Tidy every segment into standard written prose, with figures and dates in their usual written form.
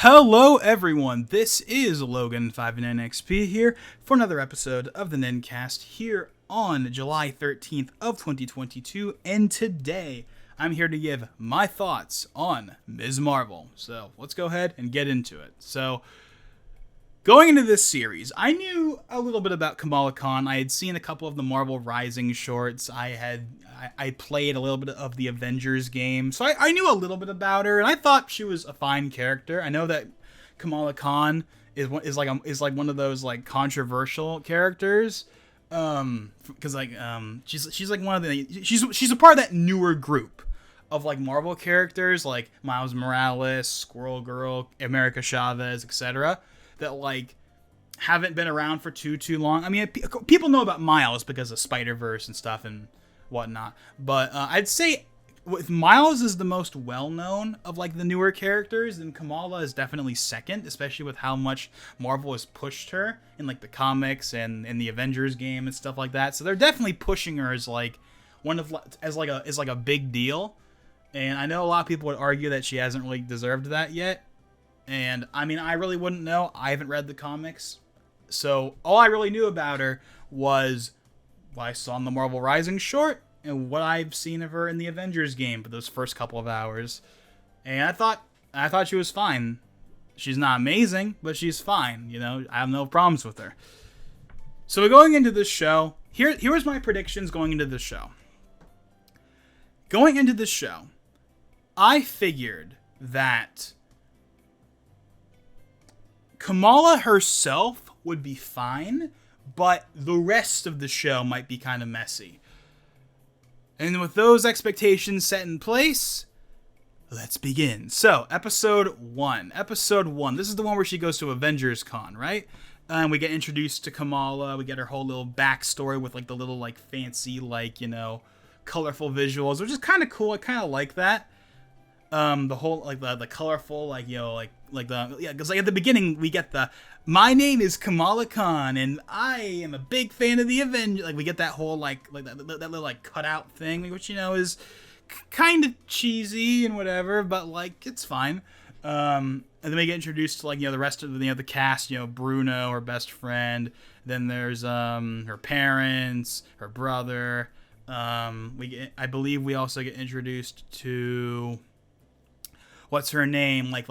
Hello everyone, this is Logan59XP here for another episode of the Nin-Cast here on July 13th of 2022, and today I'm here to give my thoughts on Ms. Marvel. So let's go ahead and get into it. So going into this series, I knew a little bit about Kamala Khan. I had seen a couple of the Marvel Rising shorts. I played a little bit of the Avengers game, so I knew a little bit about her, and I thought she was a fine character. I know that Kamala Khan is like one of those like controversial characters, because she's like one of the she's a part of that newer group of like Marvel characters like Miles Morales, Squirrel Girl, America Chavez, etc. that like haven't been around for too long. I mean, people know about Miles because of Spider-Verse and stuff and whatnot, but I'd say with Miles is the most well-known of like the newer characters, and Kamala is definitely second, especially with how much Marvel has pushed her in like the comics and in the Avengers game and stuff like that. So they're definitely pushing her as like as a big deal, and I know a lot of people would argue that she hasn't really deserved that yet. And I mean, I really wouldn't know. I haven't read the comics, so all I really knew about her was what I saw in the Marvel Rising short and what I've seen of her in the Avengers game for those first couple of hours. And I thought she was fine. She's not amazing, but she's fine. You know, I have no problems with her. So going into this show, here's my predictions going into this show. Going into this show, I figured that Kamala herself would be fine, but the rest of the show might be kind of messy. And with those expectations set in place, let's begin. So, episode 1. Episode 1. This is the one where she goes to Avengers Con, right? And we get introduced to Kamala. We get her whole little backstory with like the little like fancy like, you know, colorful visuals, which is kind of cool. I kind of like that. The whole like the colorful like, you know, because like at the beginning we get my name is Kamala Khan and I am a big fan of the Avengers. Like we get that whole like that little like cutout thing, which, you know, is kind of cheesy and whatever, but like it's fine. And then we get introduced to like, you know, the rest of the cast. You know, Bruno, her best friend. Then there's her parents, her brother. I believe we also get introduced to what's her name? Like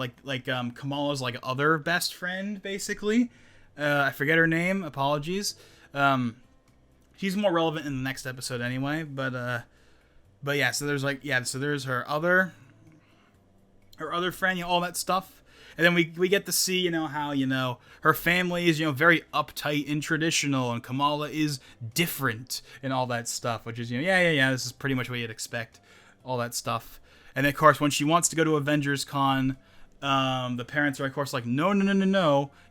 Kamala's like other best friend, basically. I forget her name. Apologies. She's more relevant in the next episode anyway. But yeah. So there's her other friend. You know, all that stuff. And then we get to see, you know, how, you know, her family is, you know, very uptight and traditional, and Kamala is different and all that stuff, which is, you know, yeah. This is pretty much what you'd expect. All that stuff. And then, of course, when she wants to go to Avengers Con, the parents are, of course, like, no,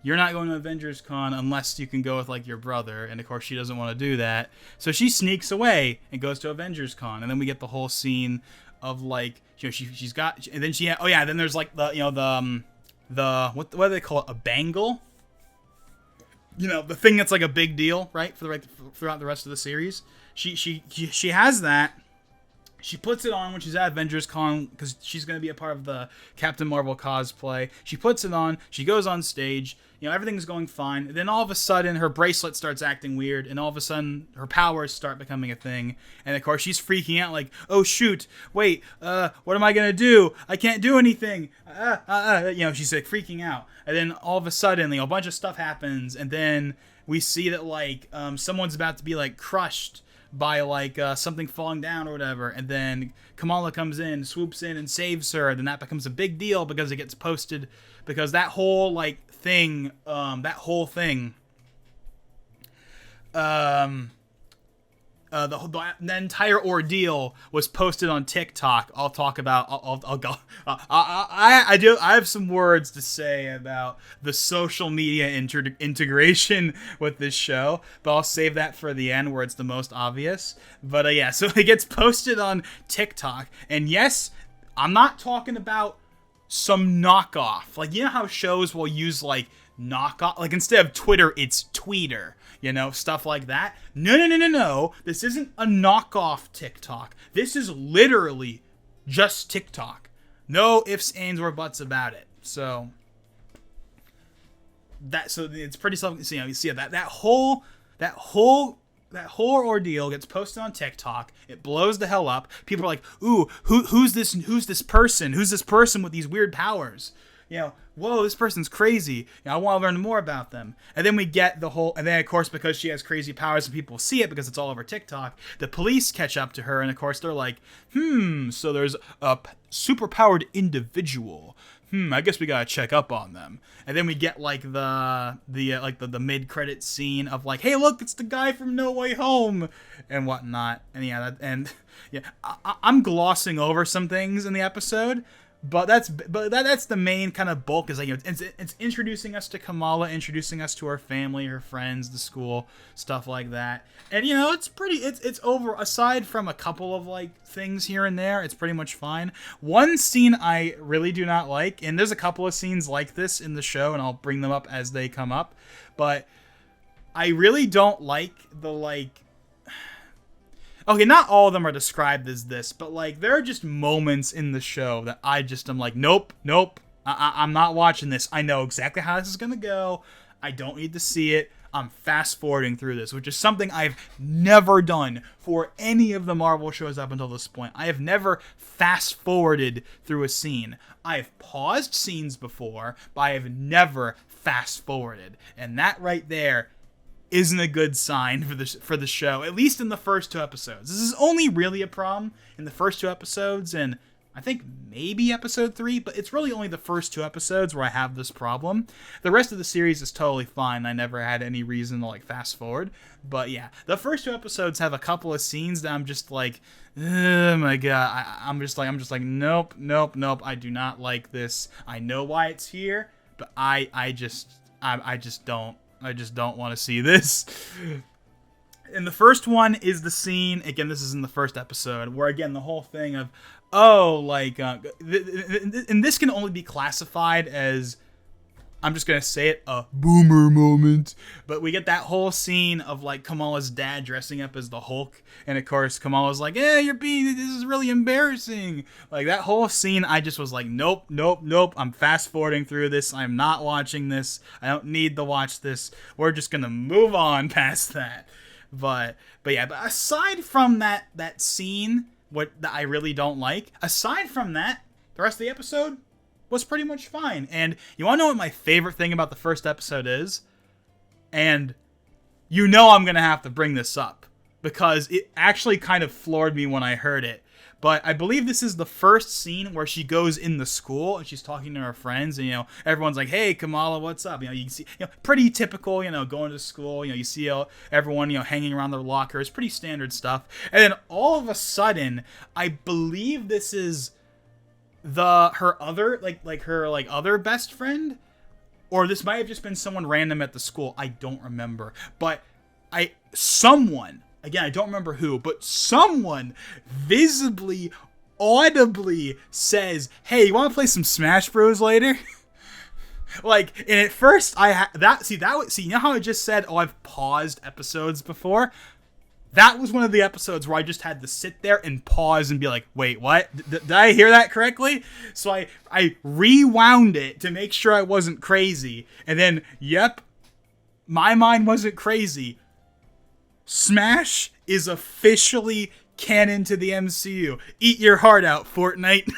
you're not going to Avengers Con unless you can go with, like, your brother. And, of course, she doesn't want to do that. So she sneaks away and goes to Avengers Con. And then we get the whole scene of, like, you know, she's got, and then then there's, like, the, you know, what do they call it? A bangle? You know, the thing that's, like, a big deal, right? Throughout the rest of the series. She has that. She puts it on when she's at Avengers Con because she's going to be a part of the Captain Marvel cosplay. She puts it on. She goes on stage. You know, everything's going fine. And then all of a sudden, her bracelet starts acting weird. And all of a sudden, her powers start becoming a thing. And, of course, she's freaking out like, oh, shoot. Wait, what am I going to do? I can't do anything. You know, she's like freaking out. And then all of a sudden, you know, a bunch of stuff happens. And then we see that, like, someone's about to be, like, crushed by like something falling down or whatever, and then Kamala comes in, swoops in and saves her, and then that becomes a big deal because it gets posted, because that whole like thing, the entire ordeal was posted on TikTok. I'll talk about. I'll go. I have some words to say about the social media integration with this show, but I'll save that for the end where it's the most obvious. But yeah, so it gets posted on TikTok, and yes, I'm not talking about some knockoff. Like, you know how shows will use like knockoff, like instead of Twitter, it's Tweeter. You know, stuff like that. No. This isn't a knockoff TikTok. This is literally just TikTok. No ifs, ands, or buts about it. So, so it's pretty self. So, you see that whole ordeal gets posted on TikTok. It blows the hell up. People are like, "Ooh, who's this person? Who's this person with these weird powers?" Whoa, this person's crazy. I want to learn more about them. And then we get and then of course, because she has crazy powers and people see it because it's all over TikTok, the police catch up to her, and of course they're like, so there's a superpowered individual. I guess we gotta check up on them. And then we get like the mid-credit scene of like, hey, look, it's the guy from No Way Home and whatnot. And I'm glossing over some things in the episode. But that's the main kind of bulk, is like, it's introducing us to Kamala, introducing us to her family, her friends, the school, stuff like that. And it's over. Aside from a couple of like things here and there, it's pretty much fine. One scene I really do not like, and there's a couple of scenes like this in the show, and I'll bring them up as they come up. But I really don't like the okay, not all of them are described as this, but like there are just moments in the show that I'm like, nope, I'm not watching this. I know exactly how this is gonna go. I don't need to see it. I'm fast forwarding through this, which is something I've never done for any of the Marvel shows up until this point. I have never fast forwarded through a scene. I've paused scenes before, but I have never fast forwarded, and that right there isn't a good sign for the show, at least in the first 2 episodes. This is only really a problem in the first 2 episodes, and I think maybe episode 3, but it's really only the first 2 episodes where I have this problem. The rest of the series is totally fine. I never had any reason to like fast forward, but yeah, the first 2 episodes have a couple of scenes that I'm just like, oh my god, I'm just like, nope, I do not like this. I know why it's here, but I just don't want to see this. And the first one is the scene, again, this is in the first episode, where again, the whole thing of, and this can only be classified as, I'm just going to say it, a boomer moment. But we get that whole scene of like Kamala's dad dressing up as the Hulk. And of course, Kamala's like, this is really embarrassing. Like that whole scene, I just was like, nope. I'm fast forwarding through this. I'm not watching this. I don't need to watch this. We're just going to move on past that. But aside from that scene, that I really don't like, aside from that, the rest of the episode was pretty much fine. And you want to know what my favorite thing about the first episode is? And I'm going to have to bring this up because it actually kind of floored me when I heard it. But I believe this is the first scene where she goes in the school and she's talking to her friends, and everyone's like, "Hey, Kamala, what's up?" You can see, pretty typical, going to school. You see everyone, hanging around their lockers, pretty standard stuff. And then all of a sudden, I believe this is her other other best friend, or this might have just been someone random at the school. I don't remember, but someone, again, I don't remember who, but someone visibly, audibly says, "Hey, you want to play some Smash Bros later?" And at first you know how I just said, I've paused episodes before? That was one of the episodes where I just had to sit there and pause and be like, wait, what? Did I hear that correctly? So I rewound it to make sure I wasn't crazy. And then, yep, my mind wasn't crazy. Smash is officially canon to the MCU. Eat your heart out, Fortnite.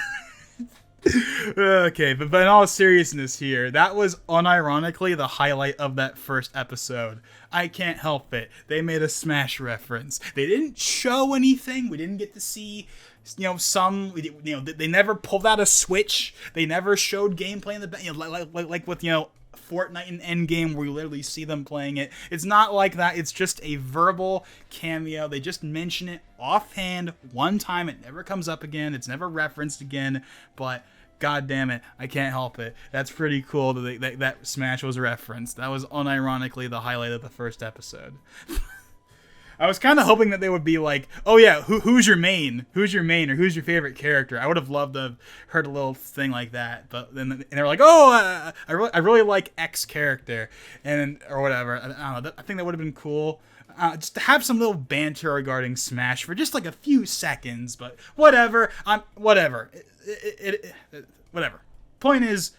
Okay, but in all seriousness here, that was unironically the highlight of that first episode. I can't help it. They made a Smash reference. They didn't show anything. We didn't get to see, they never pulled out a Switch. They never showed gameplay in the, like with, Fortnite and Endgame, where we literally see them playing it. It's not like that. It's just a verbal cameo. They just mention it offhand one time. It never comes up again. It's never referenced again. But god damn it, I can't help it. That's pretty cool that Smash was referenced. That was unironically the highlight of the first episode. I was kind of hoping that they would be like, oh yeah, who's your main? Who's your main, or who's your favorite character? I would have loved to have heard a little thing like that. But then they're like, oh, I really like X character, or whatever. I don't know. I think that would have been cool. Just to have some little banter regarding Smash for just like a few seconds. But whatever. Whatever. Whatever. Point is,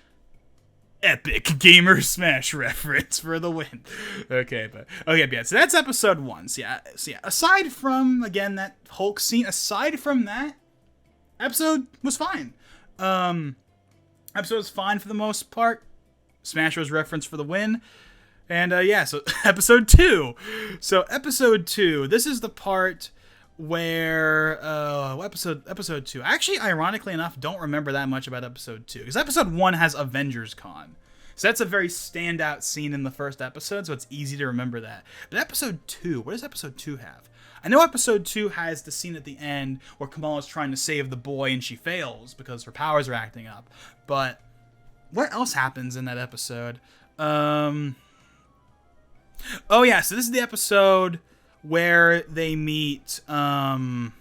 Epic Gamer Smash reference for the win. Okay, yeah. So that's episode 1. So yeah. Aside from again that Hulk scene, aside from that, episode was fine. Episode was fine for the most part. Smash Bros. Reference for the win. And so episode 2. So episode 2. This is the part where episode 2. Actually, ironically enough, don't remember that much about episode 2 because episode 1 has Avengers Con. So that's a very standout scene in the first episode, so it's easy to remember that. But episode 2, what does episode 2 have? I know episode 2 has the scene at the end where Kamala's trying to save the boy and she fails because her powers are acting up. But what else happens in that episode? Oh yeah, so this is the episode where they meet. So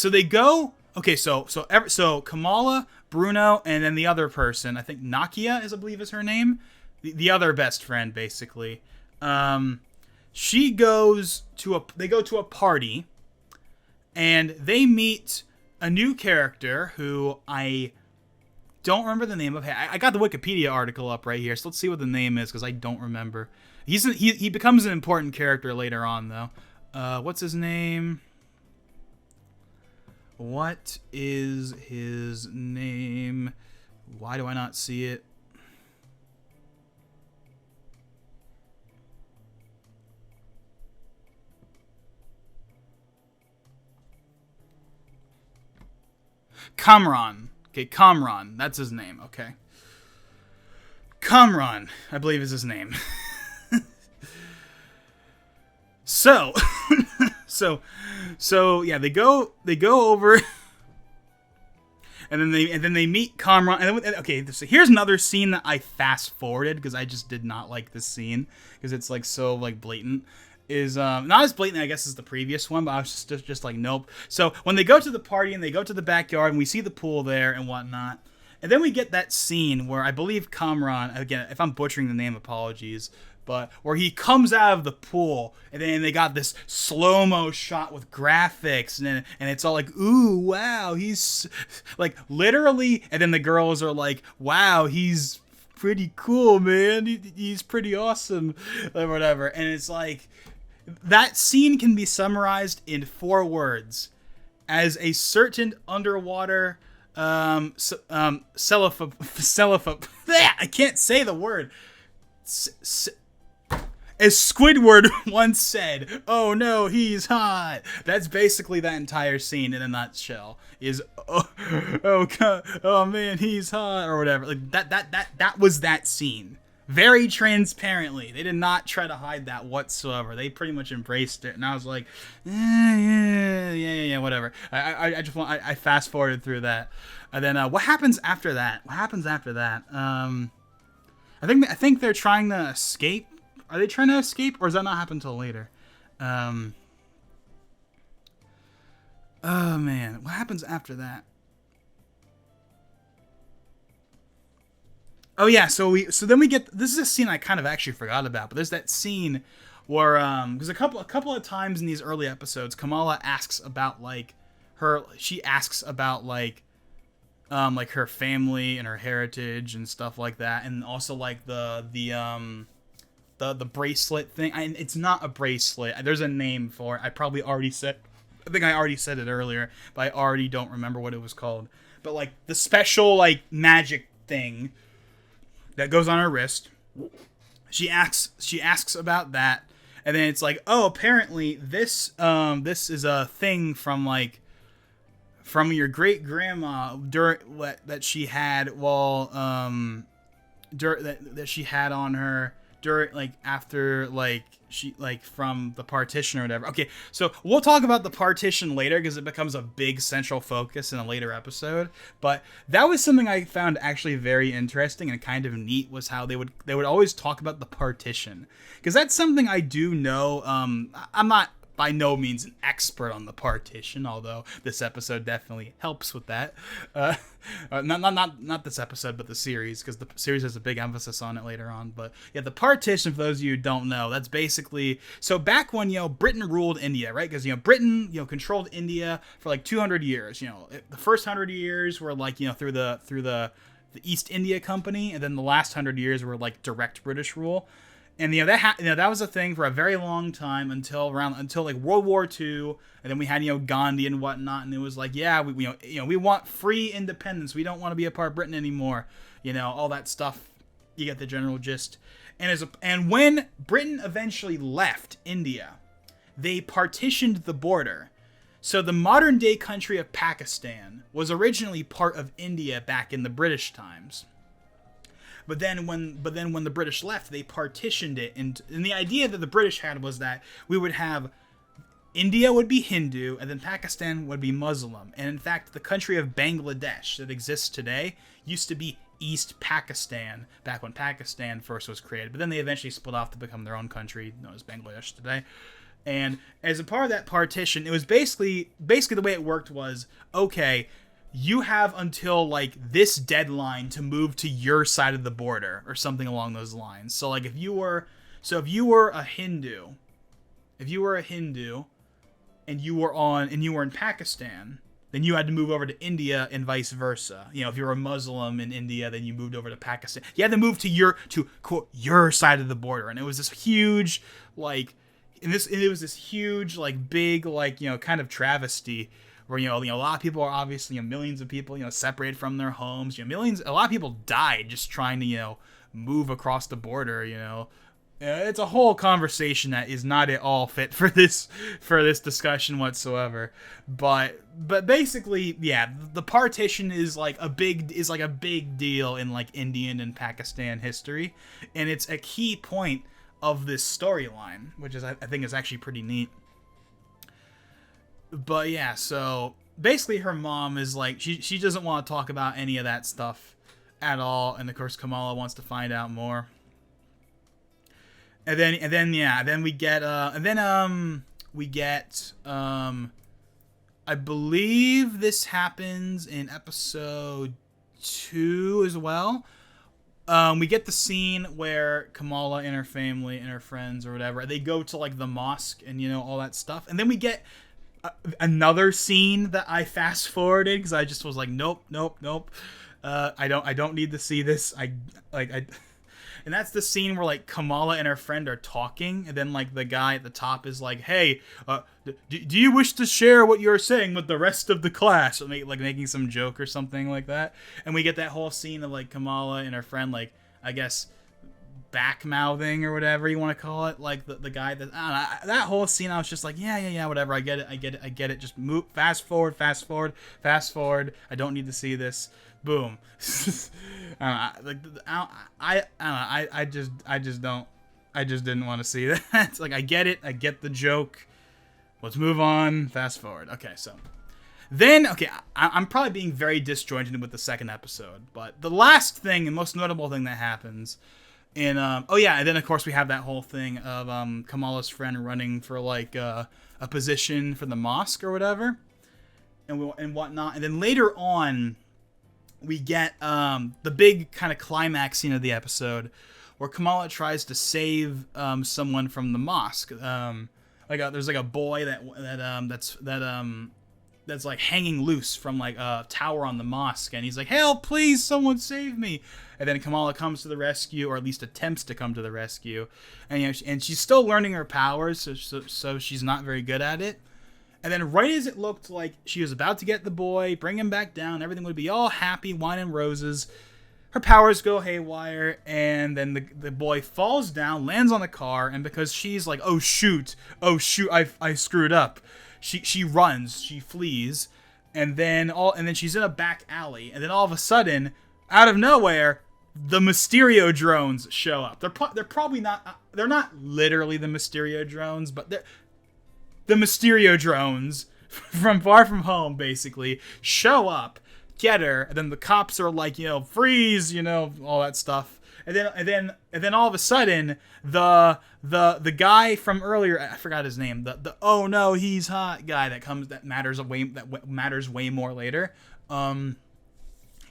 they go. Okay, so Kamala, Bruno, and then the other person, I think Nakia I believe is her name, the other best friend, basically. She goes to they go to a party, and they meet a new character who I don't remember the name of. Hey, I got the Wikipedia article up right here, so let's see what the name is because I don't remember. He becomes an important character later on, though. What's his name? What is his name? Why do I not see it? Kamran. Okay, Kamran. That's his name. Okay. Kamran, I believe is his name. So yeah, they go over, and then they meet Kamran. And okay, so here's another scene that I fast forwarded because I just did not like this scene because it's like so like blatant. Is not as blatant I guess as the previous one, but I was just like nope. So when they go to the party and they go to the backyard and we see the pool there and whatnot, and then we get that scene where I believe Kamran, again if I'm butchering the name, apologies. But where he comes out of the pool, and then they got this slow-mo shot with graphics, and it's all like, ooh, wow, he's, like, literally, and then the girls are like, wow, he's pretty cool, man, he's pretty awesome, or whatever, and it's like, that scene can be summarized in 4 words, as a certain underwater, I can't say the word, as Squidward once said, "Oh no, he's hot." That's basically that entire scene in a nutshell. Is oh man, he's hot or whatever. Like that was that scene. Very transparently. They did not try to hide that whatsoever. They pretty much embraced it, and I was like, yeah, whatever. I fast forwarded through that, and then what happens after that? I think they're trying to escape. Are they trying to escape, or does that not happen until later? Oh man, what happens after that? Oh yeah, so then we get, this is a scene I kind of actually forgot about, but there's that scene where because a couple of times in these early episodes, Kamala asks about like her family and her heritage and stuff like that, and also like the bracelet thing. It's not a bracelet. There's a name for it. I already said it earlier, but I already don't remember what it was called. But like the special like magic thing that goes on her wrist. She asks about that, and then it's like, oh, apparently this is a thing from your great grandma that she had while that she had on her during like after like she like from the partition or whatever. Okay, so we'll talk about the partition later because it becomes a big central focus in a later episode. But that was something I found actually very interesting and kind of neat, was how they would always talk about the partition, because that's something I do know. I'm not by no means an expert on the partition, although this episode definitely helps with that. Not this episode, but the series, because the series has a big emphasis on it later on. But yeah, the partition, for those of you who don't know, that's basically, so back when Britain ruled India, right? Because Britain controlled India for like 200 years. The first 100 years were like through the the East India Company, and then the last 100 years were like direct British rule. And that was a thing for a very long time until like World War II, and then we had Gandhi and whatnot, and it was like, yeah, we want free independence. We don't want to be a part of Britain anymore. All that stuff. You get the general gist. And when Britain eventually left India, they partitioned the border. So the modern day country of Pakistan was originally part of India back in the British times. But then when the British left, they partitioned it, and the idea that the British had was that we would have India would be Hindu, and then Pakistan would be Muslim. And in fact, the country of Bangladesh that exists today used to be East Pakistan back when Pakistan first was created. But then they eventually split off to become their own country, known as Bangladesh today. And as a part of that partition, it was basically the way it worked was, okay, you have until like this deadline to move to your side of the border or something along those lines. So like if you were a Hindu, and you were in Pakistan, then you had to move over to India and vice versa. If you were a Muslim in India, then you moved over to Pakistan. You had to move to quote your side of the border, and it was this huge like, it was this huge like big like kind of travesty. Where a lot of people are obviously millions of people separated from their homes. A lot of people died just trying to move across the border. It's a whole conversation that is not at all fit for this discussion whatsoever. But basically, yeah, the partition is like a big deal in like Indian and Pakistan history, and it's a key point of this storyline, which is I think is actually pretty neat. But yeah, so basically her mom is like, she doesn't want to talk about any of that stuff at all, and of course Kamala wants to find out more. And then we get I believe this happens in episode 2 as well. We get the scene where Kamala and her family and her friends or whatever, they go to like the mosque and all that stuff, and then we get another scene that I fast forwarded because I just was like, nope. I don't need to see this. And that's the scene where like Kamala and her friend are talking, and then like the guy at the top is like, hey, do you wish to share what you're saying with the rest of the class? Like making some joke or something like that. And we get that whole scene of like Kamala and her friend, like, I guess, back-mouthing or whatever you want to call it, like the guy that, I don't know, that whole scene, I was just like, yeah, whatever, I get it, just move, fast forward, I don't need to see this, boom. I just didn't want to see that. It's like, I get the joke, let's move on, fast forward. Okay, so then, I'm probably being very disjointed with the second episode, but the last thing and most notable thing that happens and then of course we have that whole thing of Kamala's friend running for like a position for the mosque or whatever, and whatnot. And then later on, we get the big kind of climax scene of the episode, where Kamala tries to save someone from the mosque. There's like a boy that's like hanging loose from like a tower on the mosque, and he's like, help, please, someone save me. And then Kamala comes to the rescue, or at least attempts to come to the rescue, and and she's still learning her powers, so she's not very good at it. And then right as it looked like she was about to get the boy, bring him back down, everything would be all happy, wine and roses, her powers go haywire, and then the boy falls down, lands on the car, and because she's like, oh shoot, I screwed up, she runs, she flees, and then she's in a back alley, and then all of a sudden, out of nowhere, the Mysterio drones show up. They're probably not, they're not literally the Mysterio drones, but they're the Mysterio drones from Far From Home, basically, show up, get her, and then the cops are like, freeze, all that stuff. And then all of a sudden, the guy from earlier, I forgot his name, the oh no, he's hot guy that matters way more later.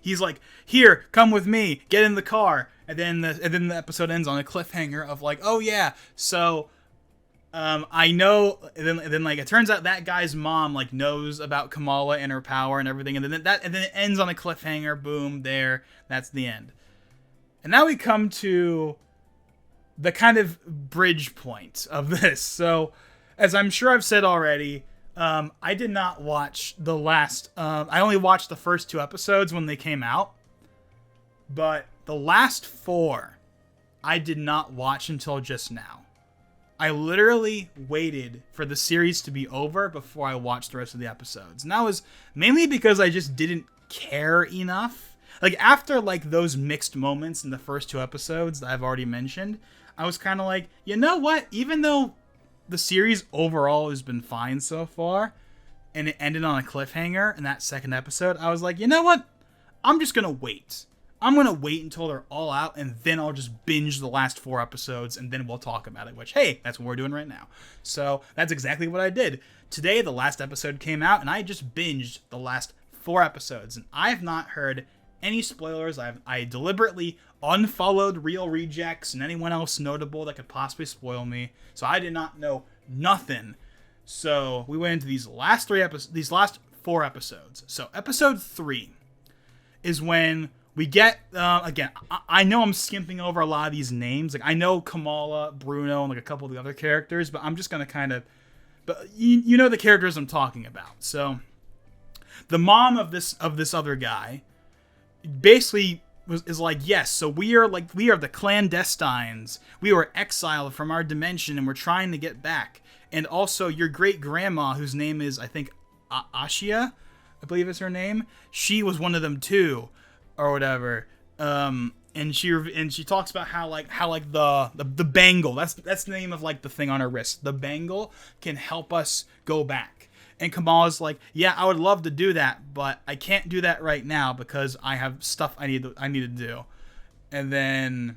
He's like, here, come with me, get in the car. And then the episode ends on a cliffhanger of like, oh yeah, so I know. And then like it turns out that guy's mom like knows about Kamala and her power and everything, and then it ends on a cliffhanger. Boom, there. That's the end. And now we come to the kind of bridge point of this. So, as I'm sure I've said already, I did not watch the last. I only watched the first 2 episodes when they came out, but the last 4 I did not watch until just now. I literally waited for the series to be over before I watched the rest of the episodes. And that was mainly because I just didn't care enough. Like, after, like, those mixed moments in the first 2 episodes that I've already mentioned, I was kind of like, you know what? Even though the series overall has been fine so far, and it ended on a cliffhanger in that second episode, I was like, you know what? I'm just going to wait. I'm going to wait until they're all out, and then I'll just binge the last 4 episodes, and then we'll talk about it, which, hey, that's what we're doing right now. So that's exactly what I did. Today, the last episode came out, and I just binged the last 4 episodes, and I have not heard any spoilers. I deliberately unfollowed Real Rejects and anyone else notable that could possibly spoil me, so I did not know nothing. So we went into these last 4 episodes. So episode 3 is when we get, again, I know I'm skimping over a lot of these names. Like, I know Kamala, Bruno, and like a couple of the other characters, but I'm just going to kind of, but you know the characters I'm talking about. So, the mom of this other guy basically is like, yes, so we are the clandestines. We were exiled from our dimension, and we're trying to get back. And also, your great-grandma, whose name is, I think, Ashia, I believe is her name, she was one of them too, or whatever. And she talks about how the bangle, that's the name of like the thing on her wrist. The bangle can help us go back. And Kamala's like, yeah, I would love to do that, but I can't do that right now because I have stuff I need to do. And then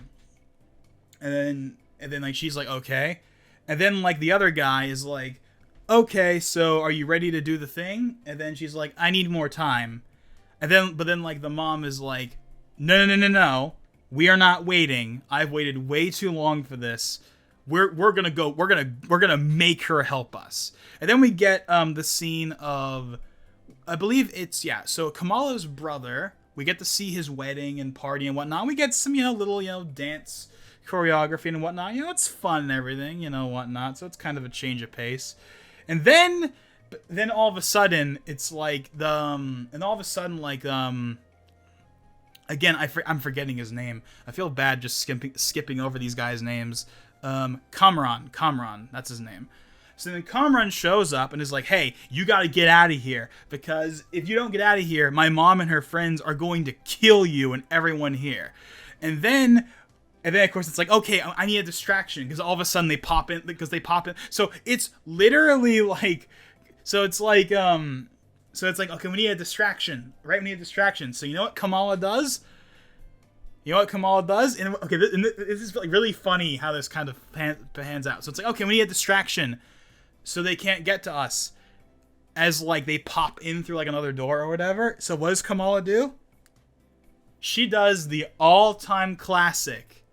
like she's like, okay. And then like the other guy is like, okay, so are you ready to do the thing? And then she's like, I need more time. But then like the mom is like, no. We are not waiting. I've waited way too long for this. We're gonna make her help us. And then we get the scene of, I believe it's, so Kamala's brother, we get to see his wedding and party and whatnot. We get some, little, dance choreography and whatnot. It's fun and everything, whatnot. So it's kind of a change of pace. And then all of a sudden, it's like again, I'm forgetting his name. I feel bad just skipping over these guys' names. Kamran, that's his name. So then Kamran shows up and is like, hey, you gotta get out of here, because if you don't get out of here, my mom and her friends are going to kill you and everyone here. And then of course it's like, okay, I need a distraction, because all of a sudden they pop in. So it's literally like, it's like, okay, we need a distraction, right? We need a distraction. So you know what Kamala does? And okay, this is like really funny how this kind of pans out. So it's like, okay, we need a distraction so they can't get to us, as like they pop in through like another door or whatever. So what does Kamala do? She does the all-time classic.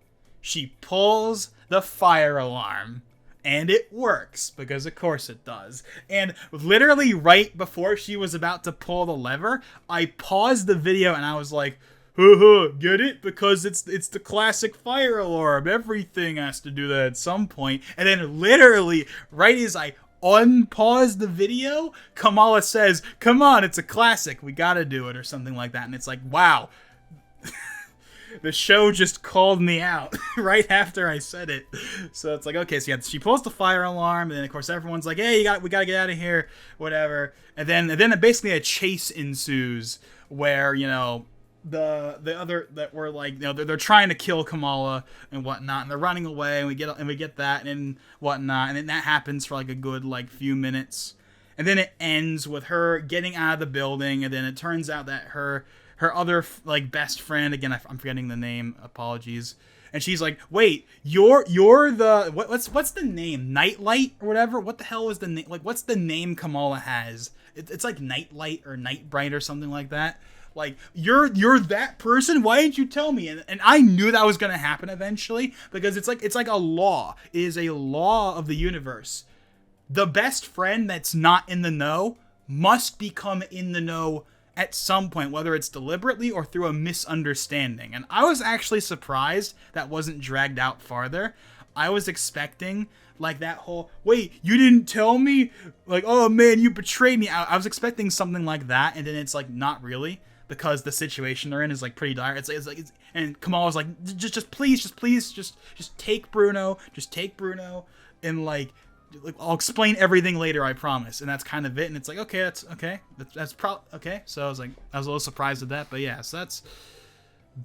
She pulls the fire alarm. And it works, because of course it does. And literally right before she was about to pull the lever, I paused the video and I was like, get it? Because it's the classic fire alarm. Everything has to do that at some point. And then literally, right as I unpause the video, Kamala says, come on, it's a classic. We gotta do it, or something like that. And it's like, wow. The show just called me out right after I said it. So it's like, okay, so she pulls the fire alarm, and then of course everyone's like, hey, we gotta get out of here, whatever. And then basically a chase ensues where, the other that were like, they're trying to kill Kamala and whatnot, and they're running away, and we get that and whatnot, and then that happens for like a good like few minutes, and then it ends with her getting out of the building, and then it turns out that her other like best friend, again I'm forgetting the name, apologies, and she's like, wait, you're the what's the name, Nightlight or whatever? What the hell is the name? Like, what's the name Kamala has? It's like Nightlight or Nightbright or something like that. Like, you're that person? Why didn't you tell me? And I knew that was going to happen eventually, because it's like a law. It is a law of the universe. The best friend that's not in the know must become in the know at some point, whether it's deliberately or through a misunderstanding. And I was actually surprised that wasn't dragged out farther. I was expecting like that whole, wait, you didn't tell me? Like, oh man, you betrayed me. I was expecting something like that, and then it's like, not really, because the situation they're in is like pretty dire. And Kamala's like, just please take Bruno, and like I'll explain everything later, I promise. And that's kind of it. And it's like, okay, that's okay. That's okay. So I was a little surprised at that, but yeah, so that's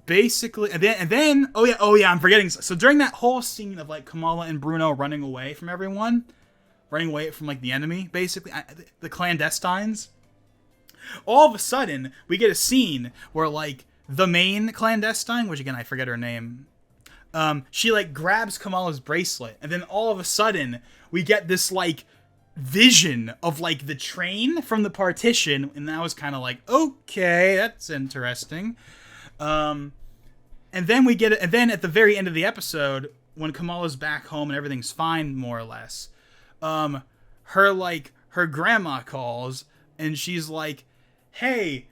basically, and then oh yeah, I'm forgetting. So during that whole scene of like Kamala and Bruno running away from everyone, running away from like the enemy, basically, the clandestines, all of a sudden we get a scene where like the main clandestine, which again I forget her name, she like grabs Kamala's bracelet, and then all of a sudden we get this like vision of like the train from the partition, and that was kind of like, okay, that's interesting. And then we get it, and then at the very end of the episode, when Kamala's back home and everything's fine, more or less, her grandma calls, and she's like, hey,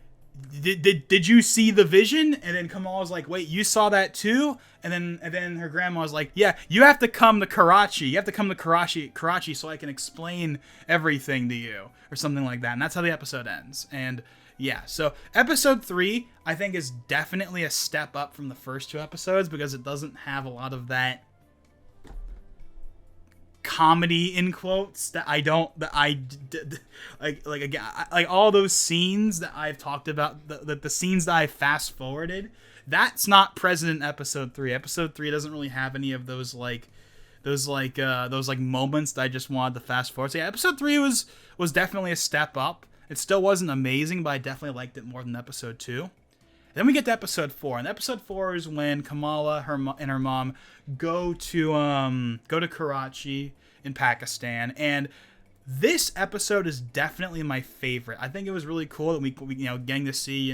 did you see the vision? And then Kamala's like, wait, you saw that too? And then her grandma's like, yeah, you have to come to Karachi. You have to come to Karachi so I can explain everything to you, or something like that. And that's how the episode ends. And yeah, so episode 3, I think, is definitely a step up from the first 2 episodes, because it doesn't have a lot of that comedy in quotes that like all those scenes that I've talked about, the scenes that I fast forwarded, that's not present in episode 3. Episode 3 doesn't really have any of those moments that I just wanted to fast forward. So yeah, episode 3 was definitely a step up. It still wasn't amazing, but I definitely liked it more than episode 2. Then we get to episode 4, and episode 4 is when Kamala and her mom go to Karachi in Pakistan, and this episode is definitely my favorite. I think it was really cool that we getting to see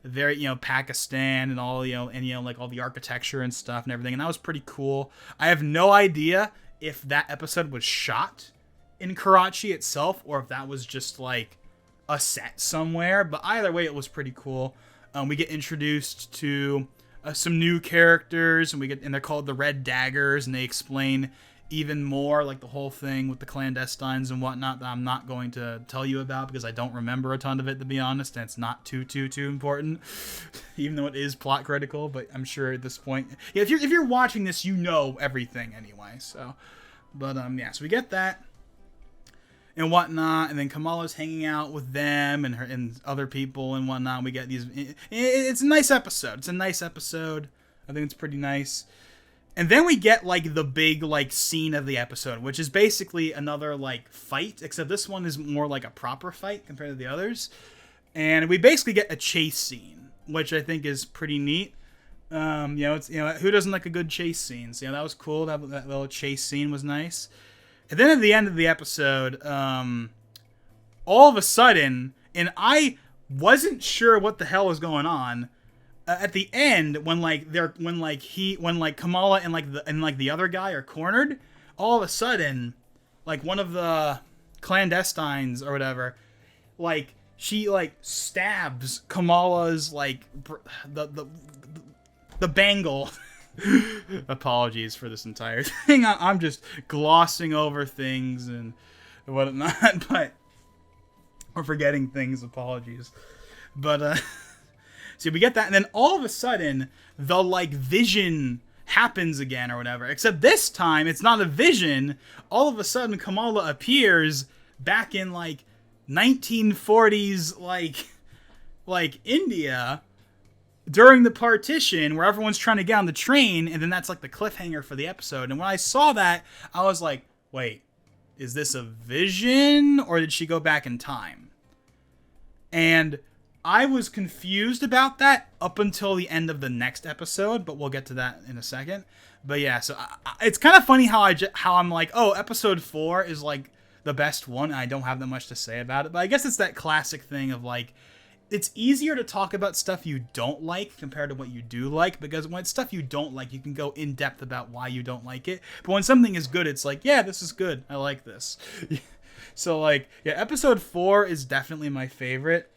very Pakistan and all like all the architecture and stuff and everything, and that was pretty cool. I have no idea if that episode was shot in Karachi itself, or if that was just like a set somewhere, but either way, it was pretty cool. We get introduced to some new characters, and they're called the Red Daggers, and they explain even more like the whole thing with the clandestines and whatnot that I'm not going to tell you about, because I don't remember a ton of it, to be honest, and it's not too important, even though it is plot critical. But I'm sure at this point, yeah, if you're watching this, you know everything anyway. So, but yeah, so we get that and whatnot, and then Kamala's hanging out with them and other people and whatnot. We get these. It's a nice episode. I think it's pretty nice. And then we get like the big like scene of the episode, which is basically another like fight, except this one is more like a proper fight compared to the others. And we basically get a chase scene, which I think is pretty neat. It's who doesn't like a good chase scene? So that was cool. That little chase scene was nice. And then at the end of the episode, all of a sudden, and I wasn't sure what the hell was going on. At the end, when Kamala and the other guy are cornered, all of a sudden, like one of the clandestines or whatever, like she like stabs Kamala's like the bangle. Apologies for this entire thing. I'm just glossing over things and whatnot, or forgetting things. Apologies, but so we get that, and then all of a sudden the like vision happens again or whatever. Except this time it's not a vision. All of a sudden Kamala appears back in like 1940s like India, during the partition, where everyone's trying to get on the train, and then that's like the cliffhanger for the episode. And when I saw that, I was like, wait, is this a vision, or did she go back in time? And I was confused about that up until the end of the next episode, but we'll get to that in a second. But yeah, so it's kind of funny how I'm like, oh, episode 4 is like the best one, and I don't have that much to say about it. But I guess it's that classic thing of like, it's easier to talk about stuff you don't like compared to what you do like, because when it's stuff you don't like, you can go in depth about why you don't like it. But when something is good, it's like, yeah, this is good. I like this. So like, yeah, episode 4 is definitely my favorite,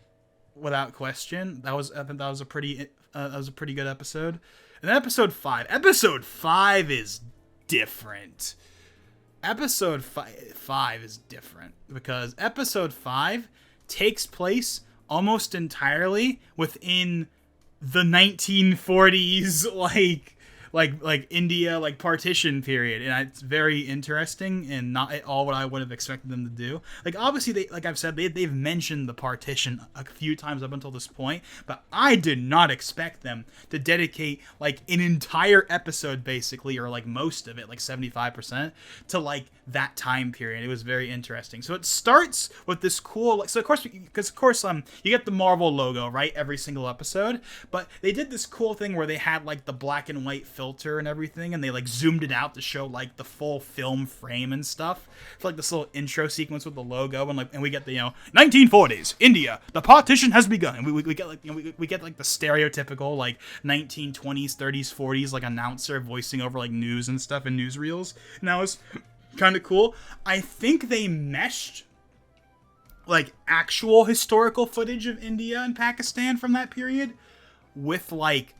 without question. I think that was a pretty good episode. And then episode 5. Episode 5 is different. Episode 5 is different because episode 5 takes place almost entirely within the 1940s, like India, like partition period, and it's very interesting and not at all what I would have expected them to do. Like obviously they, like I've said, they've mentioned the partition a few times up until this point, but I did not expect them to dedicate like an entire episode basically, or like most of it, like 75%, to like that time period. It was very interesting. So it starts with this cool, like, so of course, because of course you get the Marvel logo, right, every single episode, but they did this cool thing where they had like the black and white filter and everything, and they like zoomed it out to show like the full film frame and stuff for like this little intro sequence with the logo, and we get the 1940s India, the partition has begun, and we get like we get like the stereotypical like 1920s 30s 40s like announcer voicing over like news and stuff and newsreels, and that was kind of cool. I think they meshed like actual historical footage of India and Pakistan from that period with like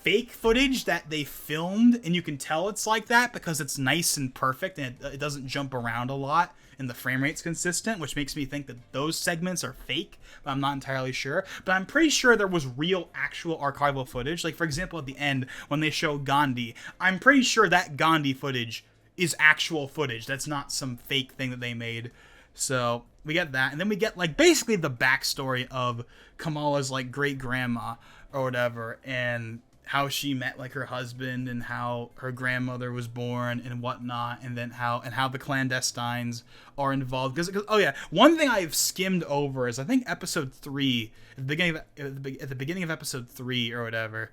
fake footage that they filmed, and you can tell it's like that because it's nice and perfect, and it doesn't jump around a lot, and the frame rate's consistent, which makes me think that those segments are fake, but I'm not entirely sure. But I'm pretty sure there was real, actual archival footage. Like, for example, at the end, when they show Gandhi, I'm pretty sure that Gandhi footage is actual footage. That's not some fake thing that they made. So we get that, and then we get like basically the backstory of Kamala's like great grandma or whatever, and how she met like her husband, and how her grandmother was born and whatnot, and then how the clandestines are involved. Because oh yeah, one thing I've skimmed over is I think episode 3, at the beginning of episode 3 or whatever,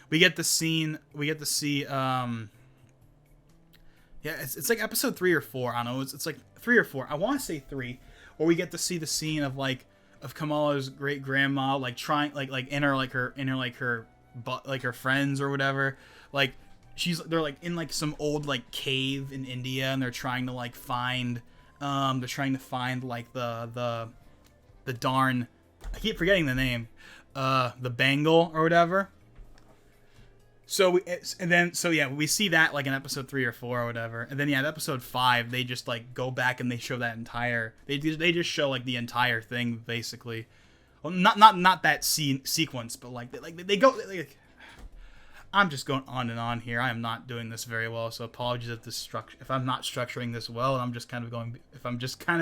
we get to see yeah, it's like episode 3 or 4. I don't know. It's like 3 or 4. I want to say 3, where we get to see the scene of Kamala's great grandma like trying like in her friends or whatever. Like they're like in like some old like cave in India, and they're trying to like find like the darn, I keep forgetting the name, the bangle or whatever. So we see that like in episode 3 or 4 or whatever, and then in episode 5 they just like go back and they show that entire, they just show like the entire thing basically. Well, not that sequence, but like they go like, I'm just going on and on here. I am not doing this very well, so apologies if I'm not structuring this well, and I'm just kind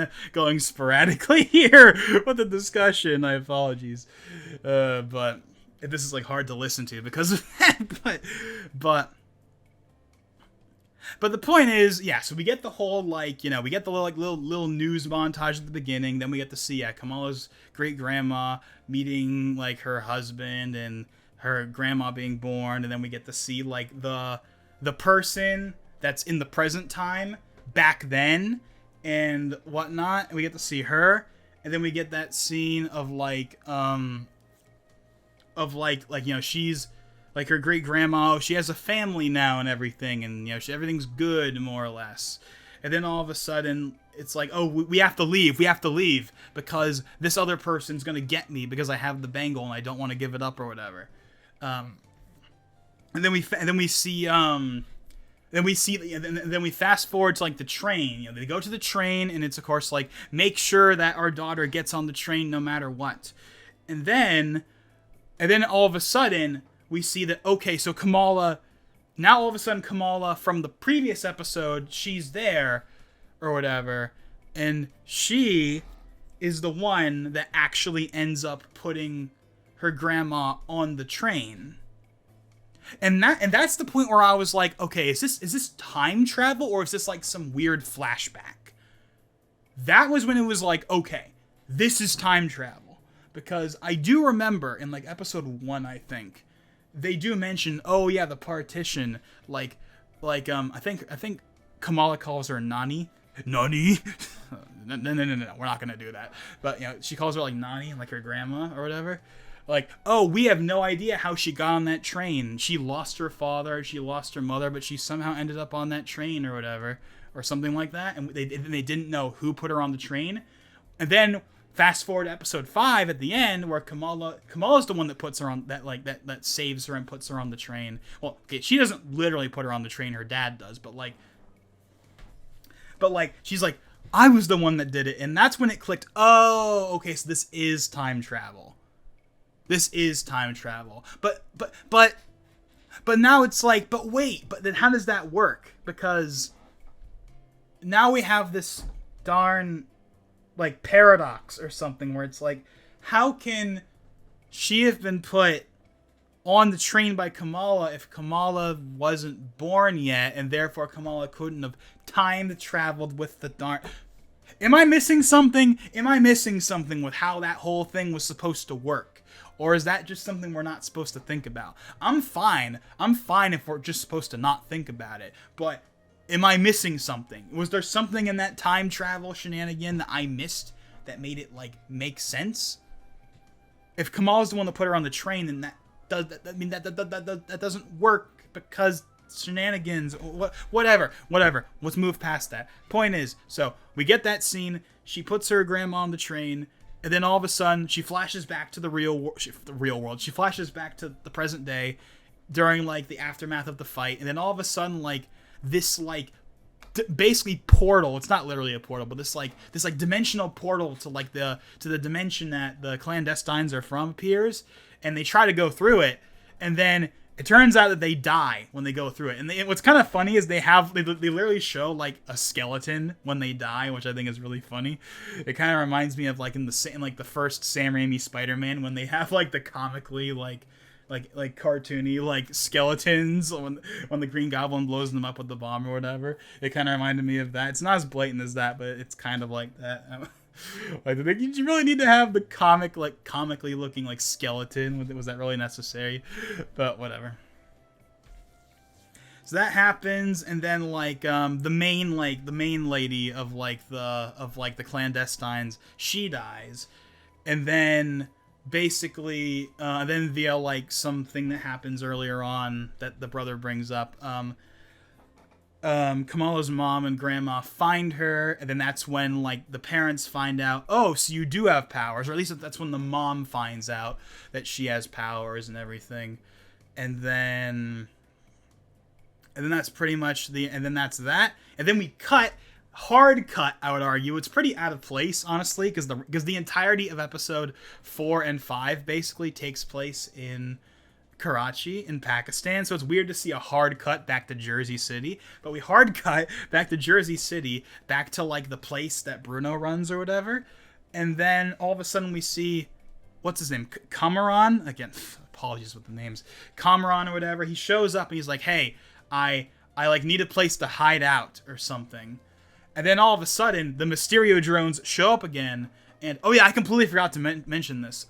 of going sporadically here with the discussion. I apologies, but if this is like hard to listen to because of that, but the point is, yeah, so we get the whole like, we get the little news montage at the beginning, then we get to see Kamala's great grandma meeting like her husband and her grandma being born, and then we get to see like the person that's in the present time back then and whatnot, and we get to see her, and then we get that scene of she's like her great grandma, she has a family now and everything, and everything's good more or less. And then all of a sudden it's like, oh, we have to leave because this other person's gonna get me because I have the bangle and I don't want to give it up or whatever. And then we fast forward to like the train. They go to the train, and it's of course like, make sure that our daughter gets on the train no matter what. And then all of a sudden we see that, okay, so Kamala from the previous episode, she's there or whatever, and she is the one that actually ends up putting her grandma on the train. And that's the point where I was like, okay, is this time travel, or is this like some weird flashback? That was when it was like, okay, this is time travel. Because I do remember in like episode 1, I think, they do mention, oh yeah, the partition, I think Kamala calls her Nani, Nani? No, we're not gonna do that. But she calls her like Nani, like her grandma or whatever. Like, oh, we have no idea how she got on that train. She lost her father, she lost her mother, but she somehow ended up on that train or whatever, or something like that. And they didn't know who put her on the train. And then fast forward to episode 5 at the end, where Kamala's the one that puts her on that saves her and puts her on the train. Well, okay, she doesn't literally put her on the train; her dad does. But she's like, I was the one that did it, and that's when it clicked. Oh, okay, so this is time travel. This is time travel. But now it's like, but wait, but then how does that work? Because now we have this darn like paradox or something where it's like, how can she have been put on the train by Kamala if Kamala wasn't born yet, and therefore Kamala couldn't have time traveled with the darn... Am I missing something? Am I missing something with how that whole thing was supposed to work? Or is that just something we're not supposed to think about? I'm fine if we're just supposed to not think about it. But am I missing something? Was there something in that time travel shenanigan that I missed that made it, like, make sense? If Kamala's the one that put her on the train, then that doesn't work because shenanigans, whatever. Let's move past that. Point is, so we get that scene. She puts her grandma on the train, and then all of a sudden she flashes back to the real world. She flashes back to the present day during like the aftermath of the fight, and then all of a sudden like this like basically portal. It's not literally a portal, but this dimensional portal to like the dimension that the clandestines are from appears, and they try to go through it, and then it turns out that they die when they go through it. And what's kind of funny is they literally show like a skeleton when they die, which I think is really funny. It kind of reminds me of like in the first Sam Raimi Spider-Man when they have like the comically like cartoony like skeletons when the Green Goblin blows them up with the bomb or whatever. It kind of reminded me of that. It's not as blatant as that, but it's kind of like that. Like, you really need to have the comically looking like skeleton. Was that really necessary? But whatever. So that happens, and then like the main lady of the clandestines, she dies, and then basically then via like something that happens earlier on that the brother brings up, Kamala's mom and grandma find her, and then that's when like the parents find out, oh, so you do have powers, or at least that's when the mom finds out that she has powers and everything, and then that's pretty much and then that's that, and then we hard cut, I would argue. It's pretty out of place, honestly, because the entirety of episode 4 and 5 basically takes place in Karachi in Pakistan, so it's weird to see a hard cut back to Jersey City, but we hard cut back to Jersey City, back to like the place that Bruno runs or whatever, and then all of a sudden we see, what's his name, Kamran, again, apologies with the names, Kamran or whatever. He shows up and he's like, hey, I like need a place to hide out or something, and then all of a sudden the Mysterio drones show up again. And oh yeah, I completely forgot to mention this.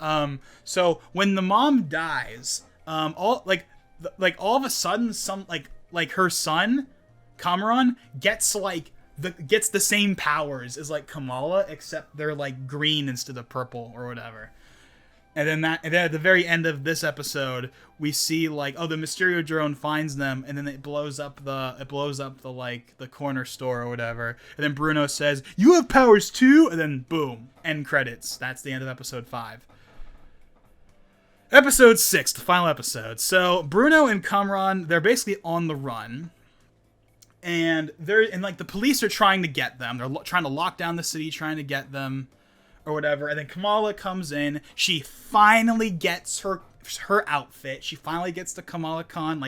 So when the mom dies, all of a sudden, some like her son, Kamran, gets the same powers as like Kamala, except they're like green instead of purple or whatever. And then at the very end of this episode, we see like, oh, the Mysterio drone finds them, and then it blows up the corner store or whatever. And then Bruno says, "You have powers too," and then boom, end credits. That's the end of episode 5. Episode 6, the final episode. So Bruno and Kamran, they're basically on the run, and like the police are trying to get them. They're trying to lock down the city, trying to get them, or whatever. And then Kamala comes in. She finally gets her outfit. She finally gets the Kamala Khan,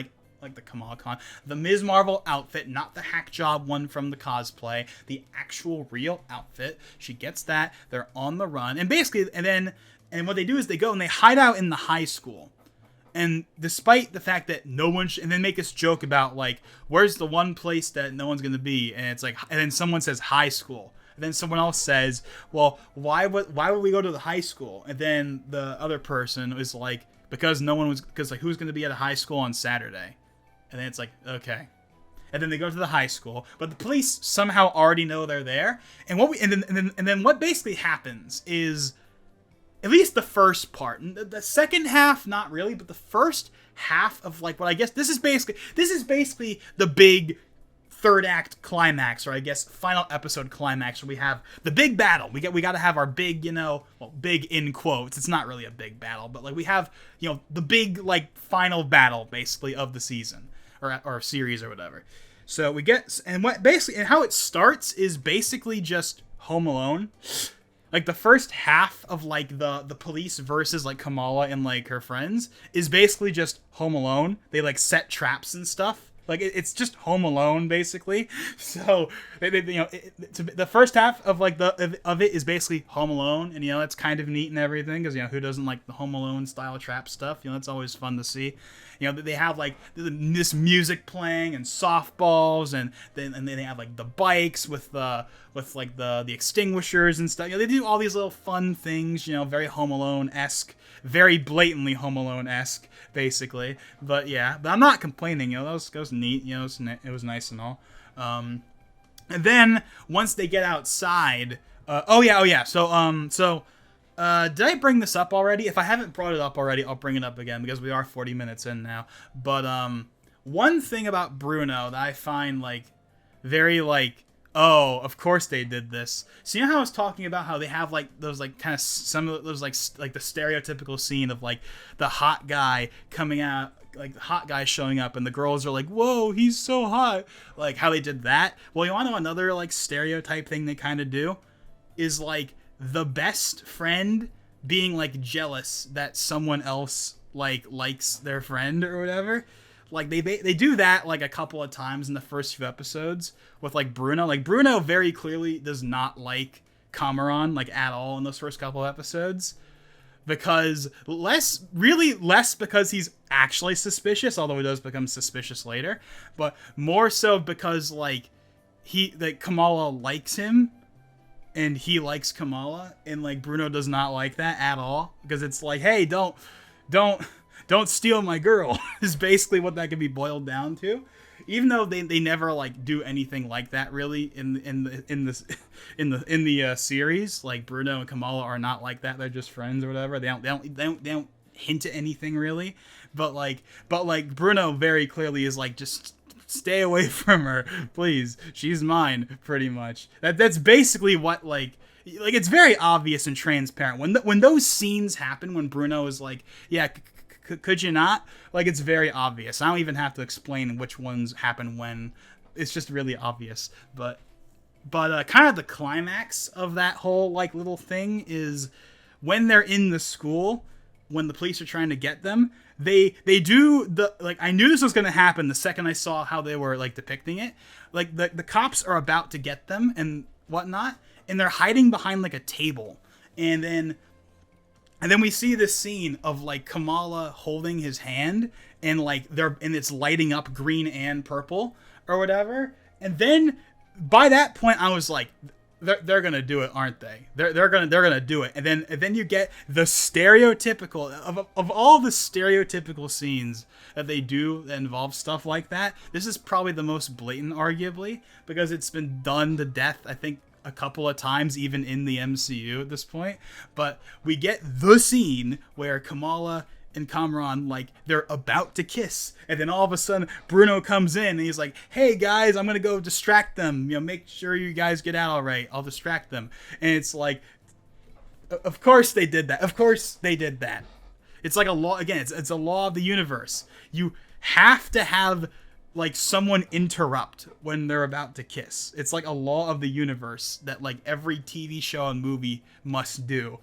the Ms. Marvel outfit, not the hack job one from the cosplay, the actual real outfit. She gets that. They're on the run, and basically, and what they do is they go and they hide out in the high school. And despite the fact that no one and then make this joke about like, where's the one place that no one's gonna be, and it's like, and then someone says high school. And then someone else says, well, why would we go to the high school? And then the other person is like, because who's going to be at a high school on Saturday? And then it's like, okay. and then they go to the high school, but the police somehow already know they're there. And then what basically happens is, at least the first part, and the second half not really, but the first half of like what I guess this is basically the big third act climax, or I guess final episode climax, where we have the big battle. We got to have our big, big in quotes. It's not really a big battle, but like we have, the big like final battle basically of the season or series or whatever. So we get, and how it starts is basically just Home Alone. Like the first half of like the police versus like Kamala and like her friends is basically just Home Alone. They like set traps and stuff. Like it's just Home Alone basically. So the first half of like of it is basically Home Alone, and it's kind of neat and everything, because who doesn't like the Home Alone style trap stuff? It's always fun to see. They have like this music playing and softballs, and then they have like the bikes with the extinguishers and stuff. They do all these little fun things. Very Home Alone-esque, very blatantly Home Alone-esque, basically. But I'm not complaining. That was neat. It was nice and all. And then once they get outside, So did I bring this up already? If I haven't brought it up already, I'll bring it up again, because we are 40 minutes in now. But one thing about Bruno that I find like very like, oh, of course they did this. So how I was talking about how they have like those like kind of some of those like the stereotypical scene of like the hot guy coming out, like the hot guy showing up, and the girls are like, whoa, he's so hot. Like how they did that. Well, you want to know another like stereotype thing they kind of do is like the best friend being like jealous that someone else like likes their friend or whatever. Like they do that like a couple of times in the first few episodes with like Bruno. Like Bruno very clearly does not like Cameron like at all in those first couple of episodes, because less because he's actually suspicious, although he does become suspicious later, but more so because like Kamala likes him and he likes Kamala, and like Bruno does not like that at all, because it's like, hey, don't steal my girl is basically what that can be boiled down to. Even though they never like do anything like that really in the series, like Bruno and Kamala are not like that. They're just friends or whatever. They don't hint at anything really. But Bruno very clearly is like, just stay away from her, please. She's mine, pretty much. That's basically what like it's very obvious and transparent when those scenes happen. When Bruno is like, yeah, could you not? Like it's very obvious. I don't even have to explain which ones happen when. It's just really obvious. But kind of the climax of that whole like little thing is when they're in the school, when the police are trying to get them. They do the, like, I knew this was going to happen the second I saw how they were, like, depicting it. Like, the cops are about to get them and whatnot, and they're hiding behind, like, a table. And then we see this scene of, like, Kamala holding his hand, and, like, it's lighting up green and purple, or whatever. And then, by that point, I was like, they're gonna do it, aren't they? They're gonna do it, and then you get the stereotypical of all the stereotypical scenes that they do that involve stuff like that. This is probably the most blatant, arguably, because it's been done to death, I think, a couple of times, even in the MCU at this point. But we get the scene where Kamala and Cameron, like, they're about to kiss, and then all of a sudden Bruno comes in and he's like, hey guys, I'm gonna go distract them, make sure you guys get out all right, I'll distract them. And it's like, of course they did that. It's like a law, again, it's a law of the universe. You have to have like someone interrupt when they're about to kiss. It's like a law of the universe that like every TV show and movie must do.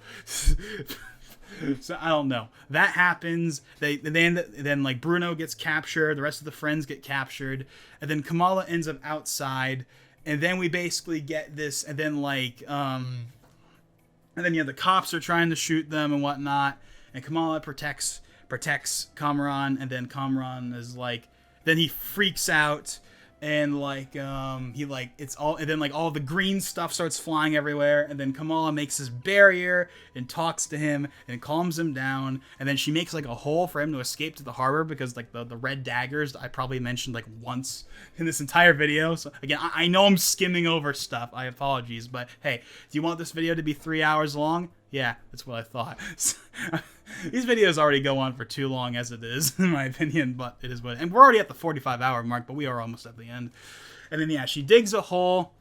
So I don't know. That happens. Then like Bruno gets captured. The rest of the friends get captured, and then Kamala ends up outside. And then we basically get this. And then the cops are trying to shoot them and whatnot. And Kamala protects Kamran. And then Kamran is like, then he freaks out and like he like it's all, and then like all the green stuff starts flying everywhere, and then Kamala makes this barrier and talks to him and calms him down, and then she makes like a hole for him to escape to the harbor, because like the red daggers I probably mentioned like once in this entire video. So again, I know I'm skimming over stuff, I apologize, but hey, do you want this video to be 3 hours long? Yeah, that's what I thought. These videos already go on for too long as it is, in my opinion, but it is what. And we're already at the 45-hour mark, but we are almost at the end. And then yeah, she digs a hole,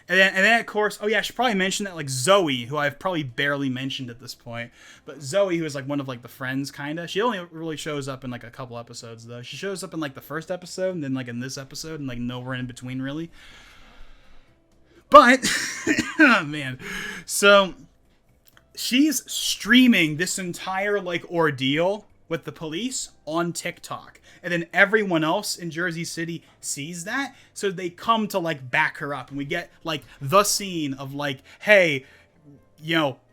and then of course, oh yeah, I should probably mention that like Zoe, who I've probably barely mentioned at this point, but Zoe, who is like one of like the friends, kinda. She only really shows up in like a couple episodes though. She shows up in like the first episode, and then like in this episode, and like nowhere in between really. But oh man, so she's streaming this entire like ordeal with the police on TikTok, and then everyone else in Jersey City sees that, so they come to like back her up, and we get like the scene of like, hey,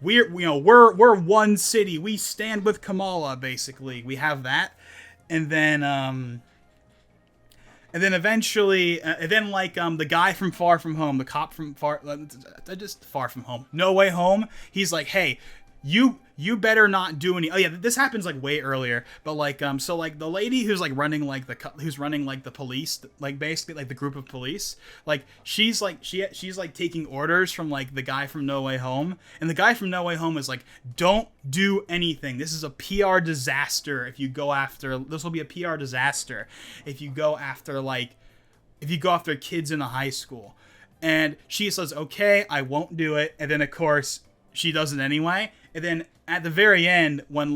we're one city, we stand with Kamala, basically. We have that, and then eventually, and then like the guy from Far From Home, the cop from Far From Home, No Way Home, he's like, hey, you better not do any. Oh yeah, this happens like way earlier, but like so like the lady who's like running like the police, like basically like the group of police, like she's like taking orders from like the guy from No Way Home, and the guy from No Way Home is like, don't do anything. This is a PR disaster if you go after. This will be a PR disaster if you go after kids in a high school. And she says, okay, I won't do it. And then of course she does it anyway. And then at the very end, when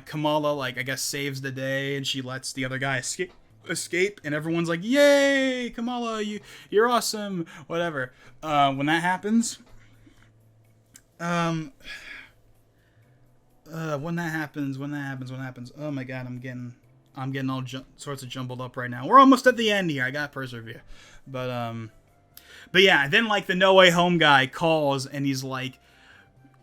Kamala, like, I guess saves the day, and she lets the other guy escape, and everyone's like, yay, Kamala, you're awesome, whatever. When that happens, oh my god, I'm getting all sorts of jumbled up right now. We're almost at the end here. I gotta persevere. But yeah, then like the No Way Home guy calls, and he's like,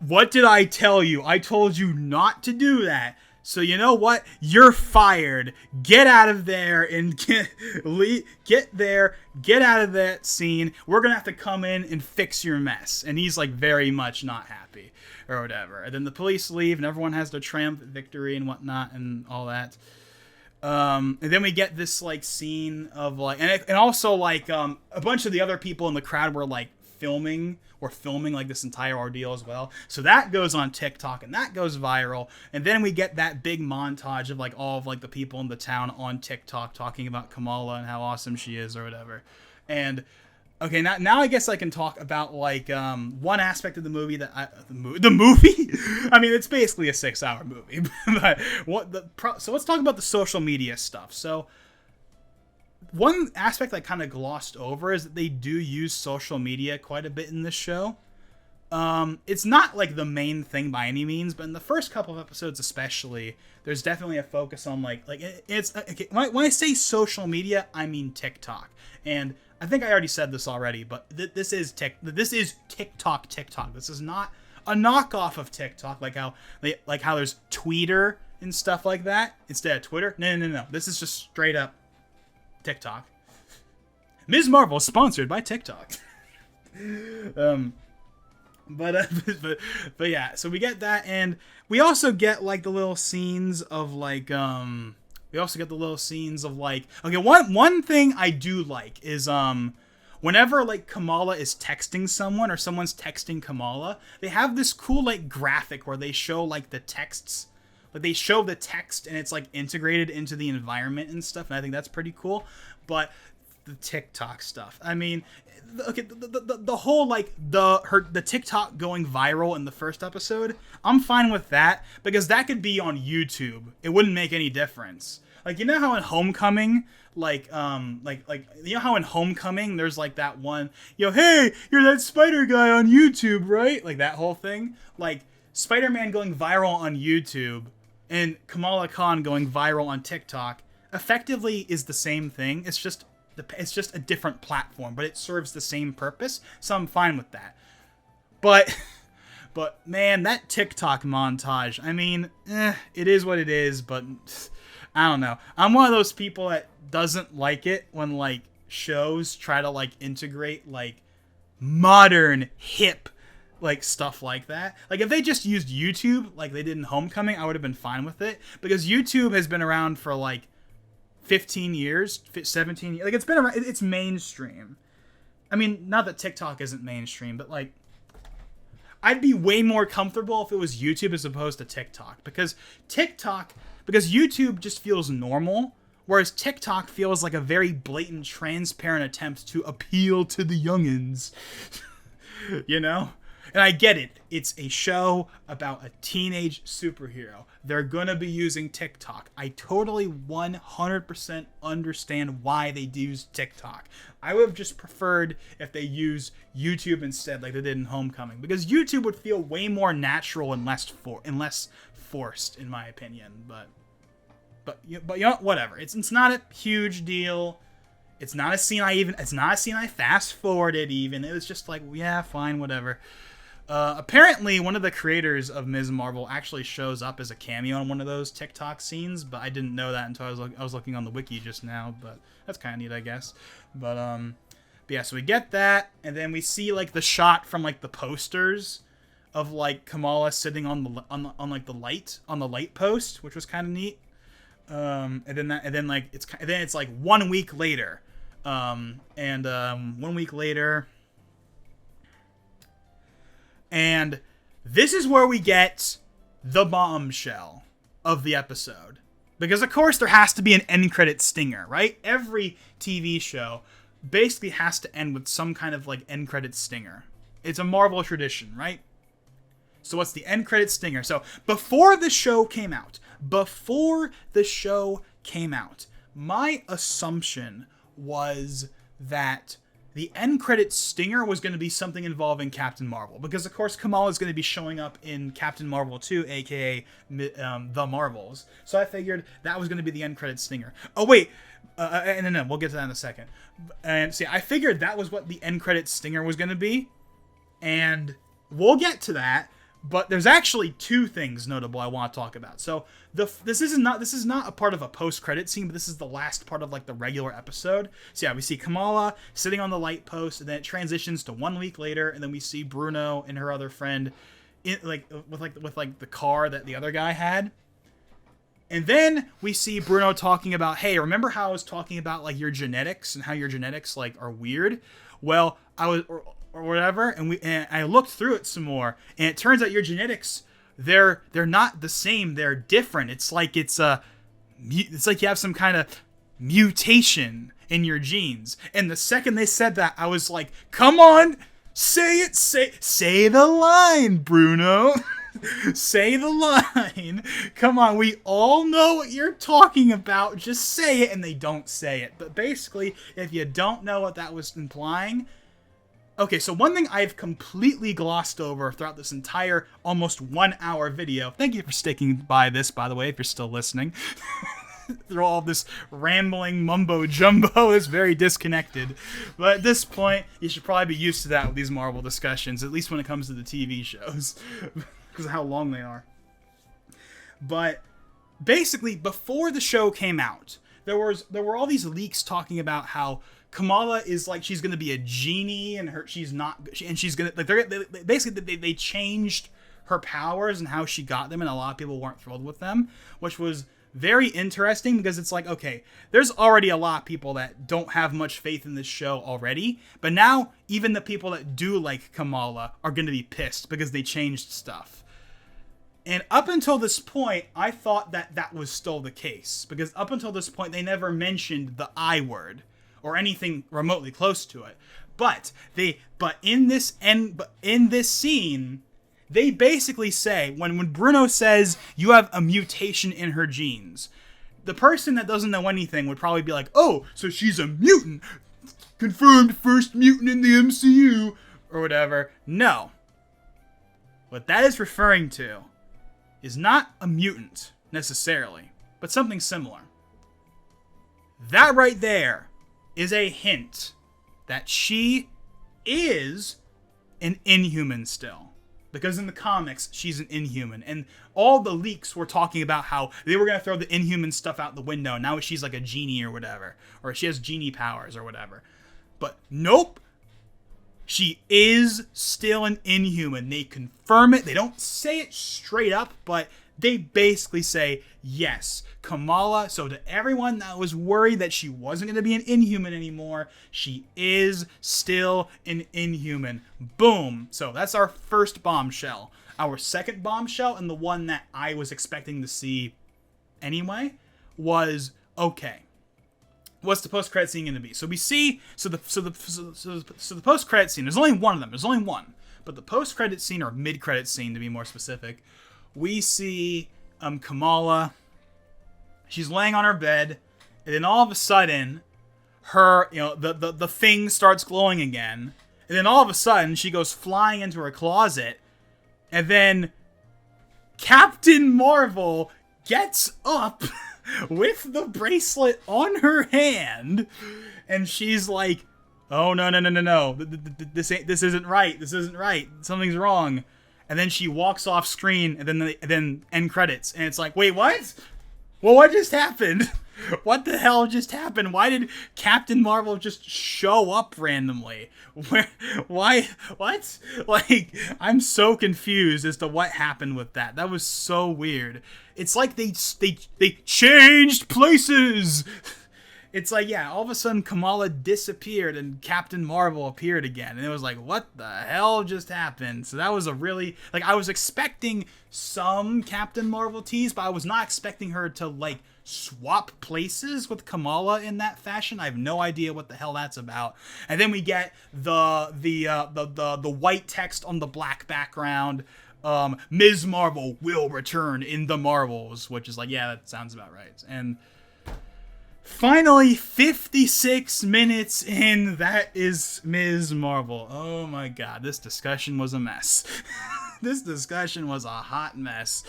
what did I tell you? I told you not to do that. So you know what? You're fired. Get out of there and get out of that scene. We're going to have to come in and fix your mess. And he's like very much not happy or whatever. And then the police leave, and everyone has their triumphant victory and whatnot and all that. And then we get this like scene of like, and also like a bunch of the other people in the crowd were like filming like this entire ordeal as well. So that goes on TikTok, and that goes viral. And then we get that big montage of like all of like the people in the town on TikTok talking about Kamala and how awesome she is or whatever. And okay, now I guess I can talk about like one aspect of the movie that the movie. I mean, it's basically a 6-hour movie, but so let's talk about the social media stuff. So one aspect I kind of glossed over is that they do use social media quite a bit in this show. It's not like the main thing by any means, but in the first couple of episodes especially, there's definitely a focus on like it's okay, when I say social media, I mean TikTok. And I think I already said this already, but this is TikTok. This is not a knockoff of TikTok, like how there's Twitter and stuff like that instead of Twitter. No. This is just straight up TikTok. Ms. Marvel sponsored by TikTok. But yeah, so we get that, and we also get like the little scenes of like okay, one thing I do like is whenever like Kamala is texting someone or someone's texting Kamala, they have this cool like graphic where they show like the texts. Like they show the text and it's like integrated into the environment and stuff, and I think that's pretty cool. But the TikTok stuff, I mean, okay, the whole like the TikTok going viral in the first episode, I'm fine with that because that could be on YouTube. It wouldn't make any difference. Like, you know how in Homecoming, like you know how in Homecoming there's like that one, hey, you're that spider guy on YouTube, right? Like that whole thing, like Spider-Man going viral on YouTube and Kamala Khan going viral on TikTok effectively is the same thing. It's just a different platform, but it serves the same purpose. So I'm fine with that. But man, that TikTok montage, I mean, it is what it is, but I don't know. I'm one of those people that doesn't like it when like shows try to like integrate like modern hip like stuff like that. Like if they just used YouTube like they did in Homecoming, I would have been fine with it, because YouTube has been around for like 15 years, 17 years. Like it's been around, it's mainstream. I mean, not that TikTok isn't mainstream, but like I'd be way more comfortable if it was YouTube as opposed to TikTok, because YouTube just feels normal, whereas TikTok feels like a very blatant, transparent attempt to appeal to the youngins. You know? And I get it. It's a show about a teenage superhero. They're going to be using TikTok. I totally 100% understand why they use TikTok. I would have just preferred if they use YouTube instead, like they did in Homecoming, because YouTube would feel way more natural and less forced, in my opinion. But you know, whatever. It's not a huge deal. It's not a scene I fast forwarded even. It was just like, yeah, fine, whatever. Apparently, one of the creators of Ms. Marvel actually shows up as a cameo in one of those TikTok scenes, but I didn't know that until I was looking on the wiki just now. But that's kind of neat, I guess. But yeah, so we get that, and then we see like the shot from like the posters of like Kamala sitting on the light post, which was kind of neat. And then it's like 1 week later, 1 week later. And this is where we get the bombshell of the episode. Because, of course, there has to be an end credit stinger, right? Every TV show basically has to end with some kind of, like, end credit stinger. It's a Marvel tradition, right? So what's the end credit stinger? So before the show came out, my assumption was that the end credit stinger was going to be something involving Captain Marvel, because of course Kamala is going to be showing up in Captain Marvel 2, aka The Marvels. So I figured that was going to be the end credit stinger. Oh wait, no, we'll get to that in a second. And see, I figured that was what the end credit stinger was going to be, and we'll get to that. But there's actually two things notable I want to talk about. So this is not a part of a post-credit scene, but this is the last part of like the regular episode. So yeah, we see Kamala sitting on the light post, and then it transitions to 1 week later, and then we see Bruno and her other friend in with the car that the other guy had. And then we see Bruno talking about, hey, remember how I was talking about like your genetics and how your genetics like are weird? Well, or whatever, and I looked through it some more, and it turns out your genetics, they're not the same, they're different. It's like you have some kind of mutation in your genes. And the second they said that, I was like, come on, say it, say the line, Bruno. Say the line. Come on, we all know what you're talking about. Just say it. And they don't say it. But basically, if you don't know what that was implying. Okay, so one thing I've completely glossed over throughout this entire almost 1 hour video. Thank you for sticking by this, by the way, if you're still listening. Through all this rambling mumbo jumbo is very disconnected. But at this point, you should probably be used to that with these Marvel discussions, at least when it comes to the TV shows. Because of how long they are. But basically, before the show came out, there were all these leaks talking about how Kamala is like, she's gonna be a genie, and she's gonna like they changed her powers and how she got them, and a lot of people weren't thrilled with them, which was very interesting, because it's like, okay, there's already a lot of people that don't have much faith in this show already, but now even the people that do like Kamala are gonna be pissed because they changed stuff. And up until this point, I thought that was still the case, because up until this point, they never mentioned the I word or anything remotely close to it. But in this scene, they basically say, when Bruno says you have a mutation in her genes, the person that doesn't know anything would probably be like, oh, so she's a mutant, confirmed first mutant in the MCU, or whatever. No. What that is referring to is not a mutant, necessarily, but something similar. That right there is a hint that she is an Inhuman still. because in the comics, she's an Inhuman. And all the leaks were talking about how they were going to throw the Inhuman stuff out the window. Now she's like a genie or whatever. Or she has genie powers or whatever. But nope. She is still an Inhuman. They confirm it. They don't say it straight up, but they basically say, yes, Kamala. So to everyone that was worried that she wasn't going to be an Inhuman anymore, she is still an Inhuman. Boom. So that's our first bombshell. Our second bombshell, and the one that I was expecting to see anyway, was, okay, what's the post-credit scene going to be? So we see, so the post-credit scene, there's only one of them. There's only one. But the post-credit scene, or mid-credit scene to be more specific, we see Kamala. She's laying on her bed, and then all of a sudden, her, the thing starts glowing again, and then all of a sudden, she goes flying into her closet, and then Captain Marvel gets up with the bracelet on her hand, and she's like, oh, no, this isn't right, something's wrong. And then she walks off screen, and then end credits, and it's like, wait, what? Well, what just happened? What the hell just happened? Why did Captain Marvel just show up randomly? Why? What? Like, I'm so confused as to what happened with that. That was so weird. It's like they changed places. It's like, yeah, all of a sudden Kamala disappeared and Captain Marvel appeared again. And it was like, what the hell just happened? So that was a really, like, I was expecting some Captain Marvel tease, but I was not expecting her to, like, swap places with Kamala in that fashion. I have no idea what the hell that's about. And then we get the white text on the black background. Ms. Marvel will return in the Marvels, which is like, yeah, that sounds about right. And finally, 56 minutes in, that is Ms. Marvel. Oh my god, this discussion was a mess. This discussion was a hot mess.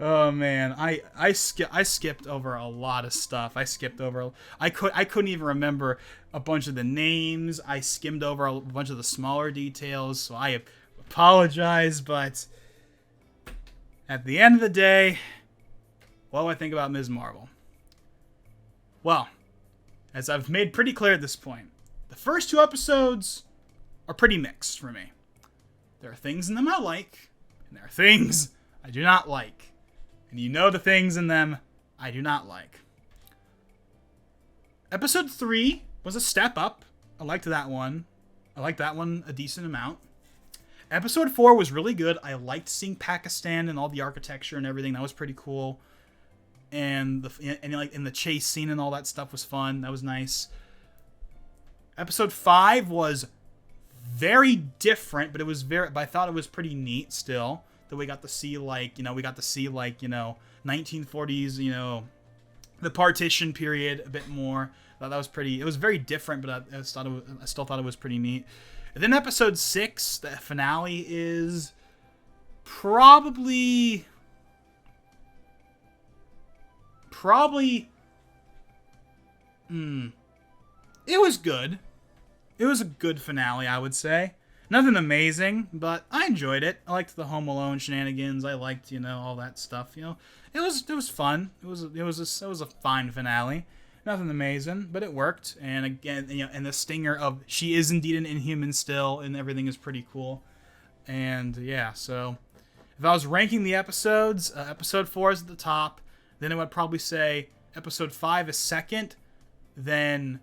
Oh man, I skipped over a lot of stuff. I couldn't even remember a bunch of the names. I skimmed over a bunch of the smaller details, so I apologize, but at the end of the day, what do I think about Ms. Marvel? Well, as I've made pretty clear at this point, the first two episodes are pretty mixed for me. There are things in them I like, and there are things I do not like. And you know the things in them I do not like. Episode 3 was a step up. I liked that one. I liked that one a decent amount. Episode 4 was really good. I liked seeing Pakistan and all the architecture and everything. That was pretty cool. And the chase scene and all that stuff was fun. That was nice. Episode 5 was very different, but I thought it was pretty neat still. That we got to see 1940s, the partition period a bit more. I thought that was pretty. It was very different, but I still thought it was pretty neat. And then episode 6, the finale, is probably it was good. It was a good finale, I would say. Nothing amazing, but I enjoyed it. I liked the Home Alone shenanigans. I liked, all that stuff. It was fun. It was a fine finale. Nothing amazing, but it worked. And again, and the stinger of she is indeed an Inhuman still, and everything is pretty cool. And yeah, so if I was ranking the episodes, episode 4 is at the top. Then I would probably say episode 5 is second. Then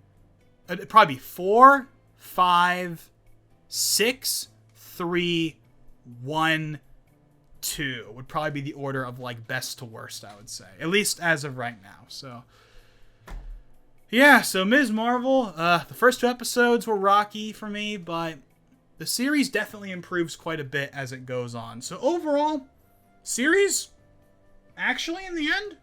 it'd probably be 4, 5, 6, 3, 1, 2 would probably be the order of like best to worst, I would say. At least as of right now. So yeah, so Ms. Marvel, the first 2 episodes were rocky for me, but the series definitely improves quite a bit as it goes on. So overall, series, actually in the end,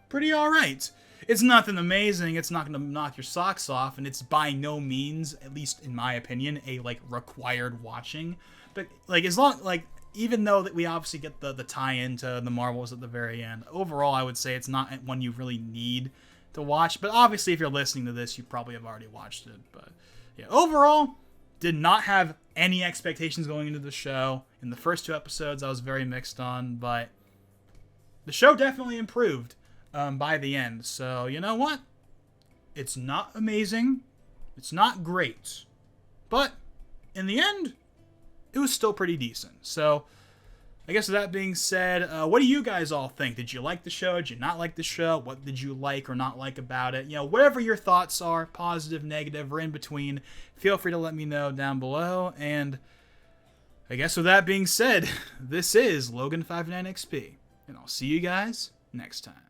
pretty alright. It's nothing amazing, it's not going to knock your socks off, and it's by no means, at least in my opinion, a required watching. But even though that we obviously get the tie-in to the Marvels at the very end, overall I would say it's not one you really need to watch. But obviously if you're listening to this, you probably have already watched it. But yeah, overall, did not have any expectations going into the show. In the first 2 episodes, I was very mixed on, but the show definitely improved by the end. So, you know what? It's not amazing. It's not great. But in the end, it was still pretty decent. So, I guess with that being said, what do you guys all think? Did you like the show? Did you not like the show? What did you like or not like about it? You know, whatever your thoughts are, positive, negative, or in between, feel free to let me know down below. And I guess with that being said, this is Logan59XP, and I'll see you guys next time.